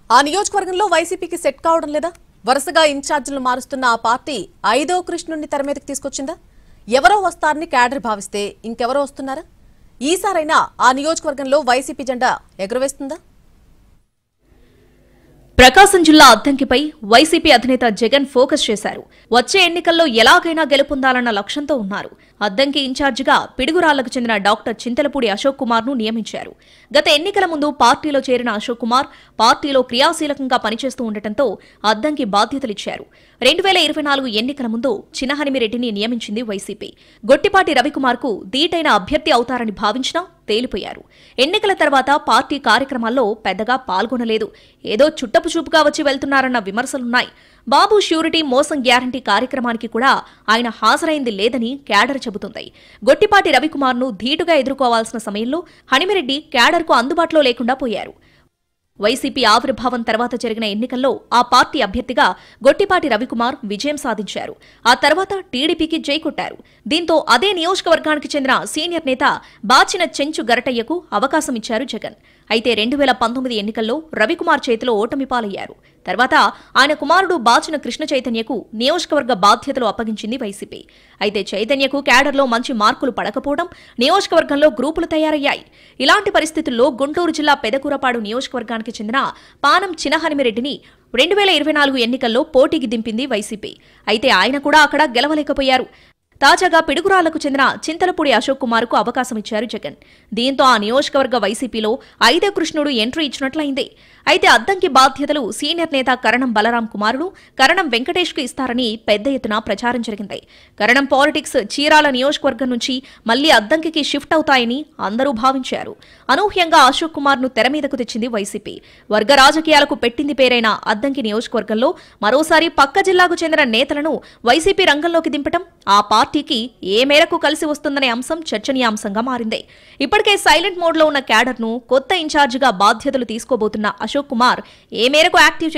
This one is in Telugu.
ఆ నియోజకవర్గంలో వైసీపీకి సెట్ కావడం లేదా? వరుసగా ఇన్ఛార్జీలు మారుస్తున్న ఆ పార్టీ ఐదో కృష్ణుడిని తెర మీదకి తీసుకొచ్చిందా? ఎవరో వస్తారని క్యాడర్ భావిస్తే ఇంకెవరో వస్తున్నారా? ఈసారైనా ఆ నియోజకవర్గంలో వైసీపీ జెండా ఎగురవేస్తుందా? ప్రకాశం జిల్లా అద్దంకిపై వైసీపీ అధినేత జగన్ ఫోకస్ చేశారు. వచ్చే ఎన్నికల్లో ఎలాగైనా గెలుపొందాలన్న లక్ష్యంతో ఉన్నారు. అద్దంకి ఇన్ఛార్జిగా పిడుగురాళ్లకు చెందిన డాక్టర్ చింతలపూడి అశోక్ కుమార్ ను నియమించారు. గత ఎన్నికల ముందు పార్టీలో చేరిన అశోక్ కుమార్ పార్టీలో క్రియాశీలకంగా పనిచేస్తూ ఉండటంతో అద్దంకి బాధ్యతలిచ్చారు. 2024 ఎన్నికల ముందు చినహనిమిరెడ్డిని నియమించింది వైసీపీ. గొట్టిపాటి రవికుమార్ కు ధీటైన అభ్యర్థి అవుతారని భావించినా తేలిపోయారు. ఎన్నికల తర్వాత పార్టీ కార్యక్రమాల్లో పెద్దగా పాల్గొనలేదు. ఏదో చుట్టపుచూపుగా వచ్చి వెళ్తున్నారన్న విమర్శలున్నాయి. బాబు ష్యూరిటీ మోసం గ్యారంటీ కార్యక్రమానికి కూడా ఆయన హాజరైంది లేదని క్యాడర్ చెబుతుంది. గొట్టిపాటి రవికుమార్ ను ధీటుగా ఎదుర్కోవాల్సిన సమయంలో హనిమిరెడ్డి క్యాడర్కు అందుబాటులో లేకుండా పోయారు. వైసీపీ ఆవిర్భావం తర్వాత జరిగిన ఎన్నికల్లో ఆ పార్టీ అభ్యర్థిగా గొట్టిపాటి రవికుమార్ విజయం సాధించారు. ఆ తర్వాత టీడీపీకి జై కొట్టారు. దీంతో అదే నియోజకవర్గానికి చెందిన సీనియర్ నేత బాచిన చెంచు గరటయ్యకు అవకాశం ఇచ్చారు జగన్. అయితే 2019 ఎన్నికల్లో రవికుమార్ చేతిలో ఓటమి పాలయ్యారు. తర్వాత ఆయన కుమారుడు బాచిన కృష్ణ చైతన్యకు నియోజకవర్గ బాధ్యతలు అప్పగించింది వైసీపీ. అయితే చైతన్యకు క్యాడర్లో మంచి మార్కులు పడకపోవడం నియోజకవర్గంలో గ్రూపులు తయారయ్యాయి. ఇలాంటి పరిస్థితుల్లో గుంటూరు జిల్లా పెదకూరపాడు నియోజకవర్గానికి చెందిన పానం చినహనిమిరెడ్డిని 2024 ఎన్నికల్లో పోటీకి దింపింది వైసీపీ. అయితే ఆయన కూడా అక్కడ గెలవలేకపోయారు. తాజాగా పిడుగురాళ్లకు చెందిన చింతలపూడి అశోక్ కుమార్ కు అవకాశం ఇచ్చారు జగన్. దీంతో ఆ నియోజకవర్గ వైసీపీలో ఐదో కృష్ణుడు ఎంట్రీ ఇచ్చినట్లయింది. అయితే అద్దంకి బాధ్యతలు సీనియర్ నేత కరణం బలరాం కుమారుడు కరణం వెంకటేష్ కు ఇస్తారని పెద్ద ఎత్తున ప్రచారం జరిగింది. కరణం పాలిటిక్స్ చీరాల నియోజకవర్గం నుంచి మళ్లీ అద్దంకి షిఫ్ట్ అవుతాయని అందరూ భావించారు. అనూహ్యంగా అశోక్ కుమార్ ను తెర మీదకు తెచ్చింది వైసీపీ. వర్గ రాజకీయాలకు పెట్టింది పేరైన అద్దంకి నియోజకవర్గంలో మరోసారి పక్క జిల్లాకు చెందిన నేతలను వైసీపీ రంగంలోకి దింపటం ఆ పార్టీకి ఏ మేరకు కలిసి వస్తుందనే అంశం చర్చనీయాంశంగా మారింది. ఇప్పటికే సైలెంట్ మోడ్ లో ఉన్న క్యాడర్ ను కొత్త ఇన్ఛార్జిగా బాధ్యతలు తీసుకోబోతున్న అశోక్ కుమార్ ఏ మేరకు యాక్టివ్